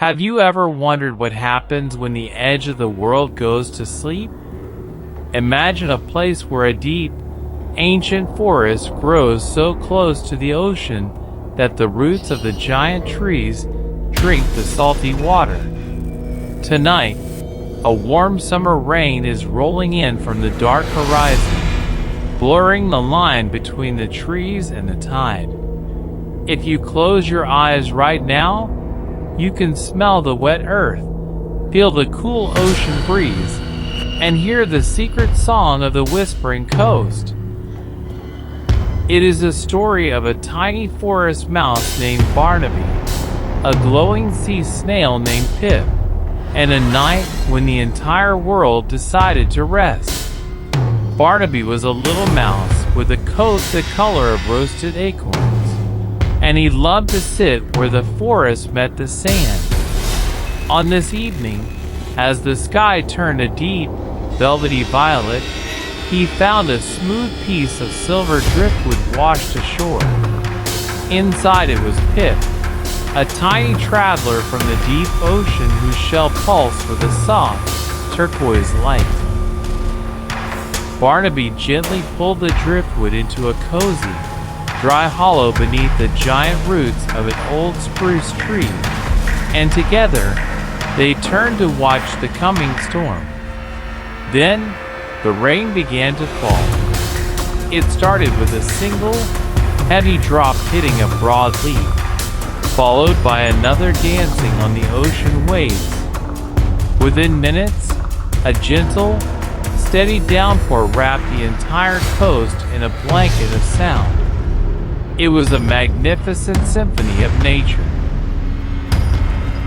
Have you ever wondered what happens when the edge of the world goes to sleep? Imagine a place where a deep, ancient forest grows so close to the ocean that the roots of the giant trees drink the salty water. Tonight, a warm summer rain is rolling in from the dark horizon, blurring the line between the trees and the tide. If you close your eyes right now, you can smell the wet earth, feel the cool ocean breeze, and hear the secret song of the whispering coast. It is the story of a tiny forest mouse named Barnaby, a glowing sea snail named Pip, and a night when the entire world decided to rest. Barnaby was a little mouse with a coat the color of roasted acorns, and he loved to sit where the forest met the sand. On this evening, as the sky turned a deep, velvety violet, he found a smooth piece of silver driftwood washed ashore. Inside it was Pip, a tiny traveler from the deep ocean whose shell pulsed with a soft, turquoise light. Barnaby gently pulled the driftwood into a cozy, dry hollow beneath the giant roots of an old spruce tree, and together they turned to watch the coming storm. Then the rain began to fall. It started with a single, heavy drop hitting a broad leaf, followed by another dancing on the ocean waves. Within minutes, a gentle, steady downpour wrapped the entire coast in a blanket of sound. It was a magnificent symphony of nature.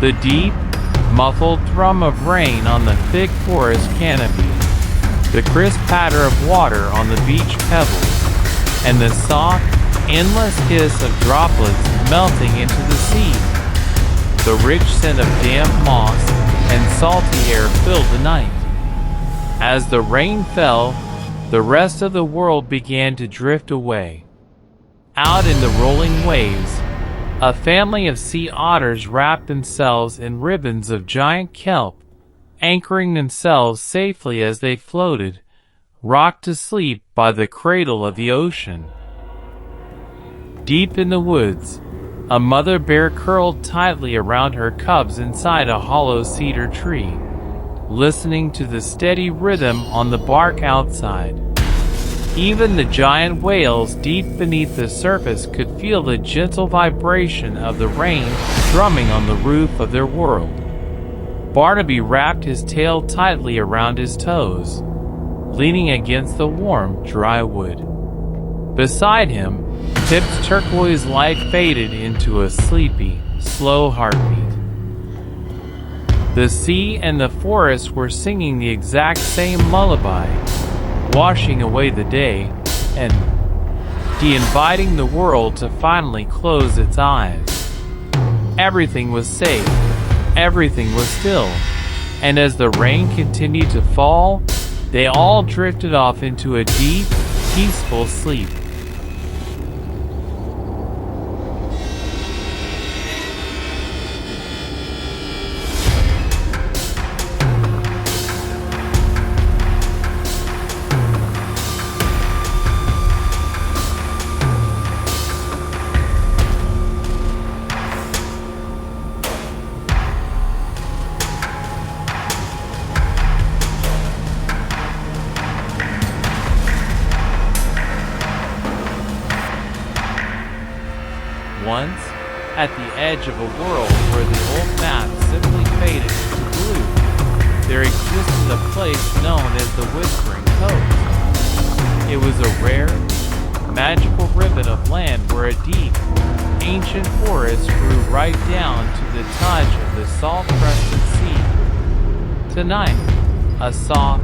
The deep, muffled thrum of rain on the thick forest canopy, the crisp patter of water on the beach pebbles, and the soft, endless hiss of droplets melting into the sea. The rich scent of damp moss and salty air filled the night. As the rain fell, the rest of the world began to drift away. Out in the rolling waves, a family of sea otters wrapped themselves in ribbons of giant kelp, anchoring themselves safely as they floated, rocked to sleep by the cradle of the ocean. Deep in the woods, a mother bear curled tightly around her cubs inside a hollow cedar tree, listening to the steady rhythm on the bark outside. Even the giant whales deep beneath the surface could feel the gentle vibration of the rain drumming on the roof of their world. Barnaby wrapped his tail tightly around his toes, leaning against the warm, dry wood. Beside him, Pip's turquoise light faded into a sleepy, slow heartbeat. The sea and the forest were singing the exact same lullaby, washing away the day and inviting the world to finally close its eyes. Everything was safe, everything was still, and as the rain continued to fall, they all drifted off into a deep, peaceful sleep. Once, at the edge of a world where the old map simply faded to blue, there existed a place known as the Whispering Coast. It was a rare, magical ribbon of land where a deep, ancient forest grew right down to the touch of the salt-crusted sea. Tonight, a soft,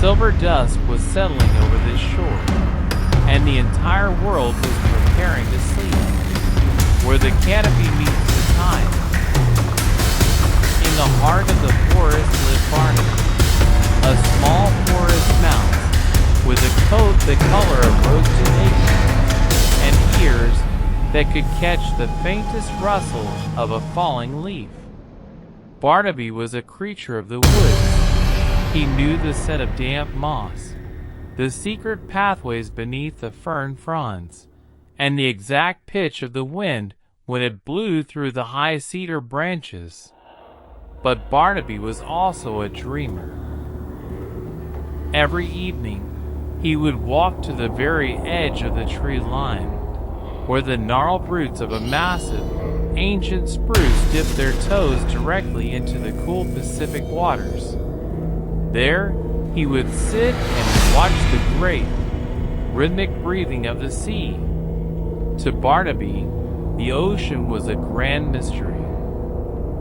silver dusk was settling over this shore, and the entire world was preparing to sleep, where the canopy meets the tide. In the heart of the forest lived Barnaby, a small forest mouse with a coat the color of roasted acorns and ears that could catch the faintest rustle of a falling leaf. Barnaby was a creature of the woods. He knew the scent of damp moss, the secret pathways beneath the fern fronds, and the exact pitch of the wind when it blew through the high cedar branches. But Barnaby was also a dreamer. Every evening, he would walk to the very edge of the tree line, where the gnarled roots of a massive, ancient spruce dipped their toes directly into the cool Pacific waters. There, he would sit and watch the great, rhythmic breathing of the sea. To Barnaby, the ocean was a grand mystery.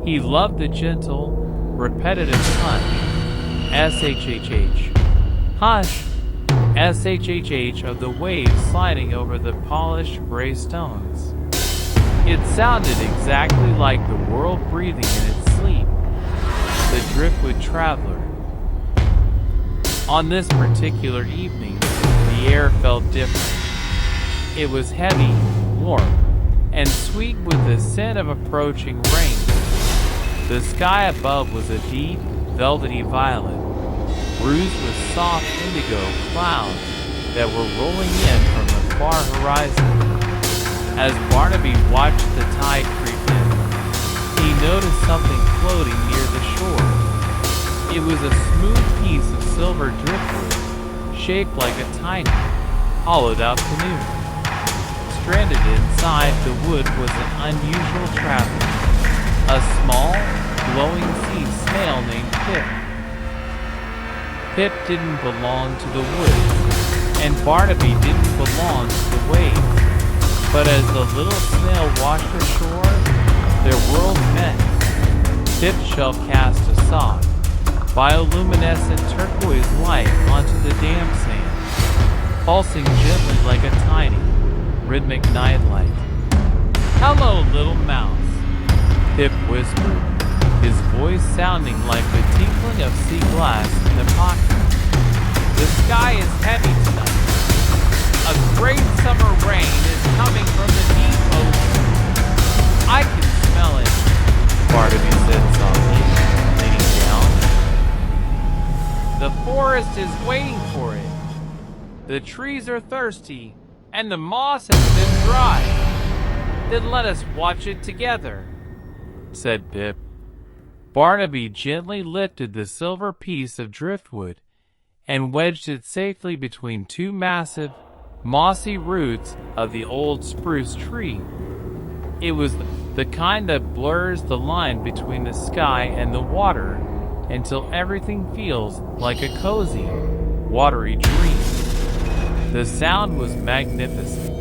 He loved the gentle, repetitive hush, S-H-H-H, hush, S-H-H-H of the waves sliding over the polished gray stones. It sounded exactly like the world breathing in its sleep, the driftwood traveler. On this particular evening, the air felt different. It was heavy, warm, and sweet with the scent of approaching rain. The sky above was a deep, velvety violet, bruised with soft indigo clouds that were rolling in from the far horizon. As Barnaby watched the tide creep in, he noticed something floating near the shore. It was a smooth piece of silver driftwood, shaped like a tiny, hollowed-out canoe. Stranded inside the wood was an unusual traveler, a small, glowing sea snail named Pip. Pip didn't belong to the woods, and Barnaby didn't belong to the waves. But as the little snail washed ashore, their worlds met. Pip's shell cast a soft, bioluminescent turquoise light onto the damp sand, pulsing gently like a tiny, rhythmic nightlight. "Hello, little mouse," Pip whispered, his voice sounding like the tinkling of sea glass in a pocket. "The sky is heavy tonight. A great summer rain is coming from the deep ocean. I can smell it," Barnaby said softly, leaning down. "The forest is waiting for it. The trees are thirsty, and the moss has been dry. Then let us watch it together," said Pip. Barnaby gently lifted the silver piece of driftwood and wedged it safely between two massive, mossy roots of the old spruce tree. It was the kind that blurs the line between the sky and the water until everything feels like a cozy, watery dream. The sound was magnificent.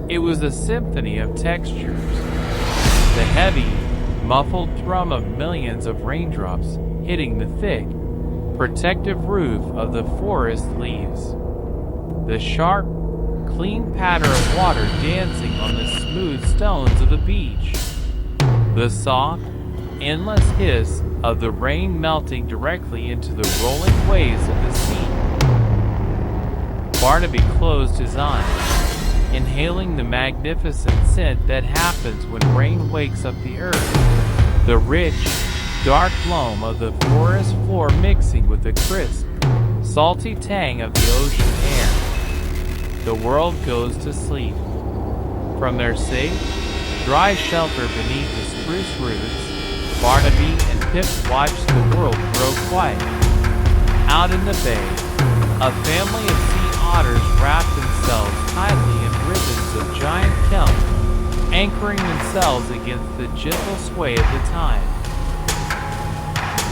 It was a symphony of textures. The heavy, muffled thrum of millions of raindrops hitting the thick, protective roof of the forest leaves. The sharp, clean patter of water dancing on the smooth stones of the beach. The soft, endless hiss of the rain melting directly into the rolling waves of the sea. Barnaby closed his eyes, inhaling the magnificent scent that happens when rain wakes up the earth. The rich, dark loam of the forest floor mixing with the crisp, salty tang of the ocean air. The world goes to sleep. From their safe, dry shelter beneath the spruce roots, Barnaby and Pip watched the world grow quiet. Out in the bay, a family of sea otters wrapped themselves tightly in ribbons of giant kelp, anchoring themselves against the gentle sway of the tide.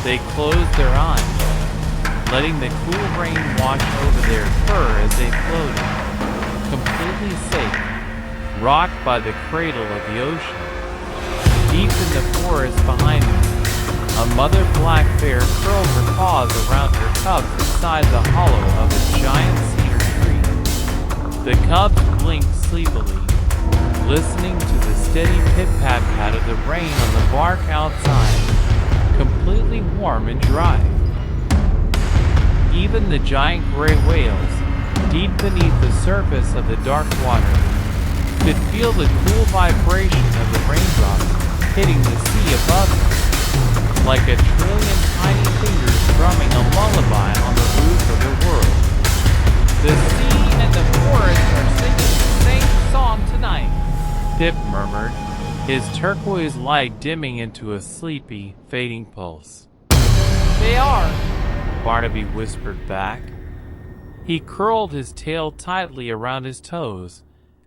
They closed their eyes, letting the cool rain wash over their fur as they floated, completely safe, rocked by the cradle of the ocean. Deep in the forest behind them, a mother black bear curled her paws around her cubs inside the hollow of a giant cedar tree. The cubs blinked sleepily, listening to the steady pit-pat-pat of the rain on the bark outside, completely warm and dry. Even the giant gray whales, deep beneath the surface of the dark water, could feel the cool vibration of the raindrops hitting the sea above them. like a trillion tiny fingers strumming a lullaby on the roof of the world. The sea and the forest are singing the same song tonight, Pip murmured, his turquoise light dimming into a sleepy, fading pulse. They are, Barnaby whispered back. He curled his tail tightly around his toes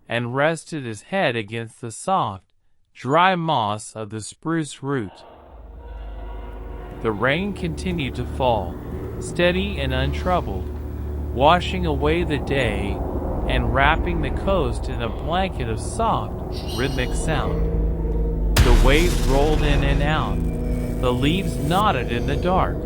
and rested his head against the soft, dry moss of the spruce root. The rain continued to fall, steady and untroubled, washing away the day and wrapping the coast in a blanket of soft, rhythmic sound. The waves rolled in and out, the leaves nodded in the dark,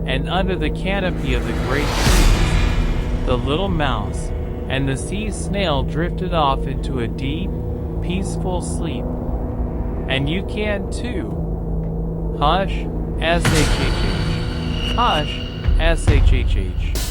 and under the canopy of the great trees, the little mouse and the sea snail drifted off into a deep, peaceful sleep. And you can too. Hush, S-H-H-H. Hush, S-H-H-H.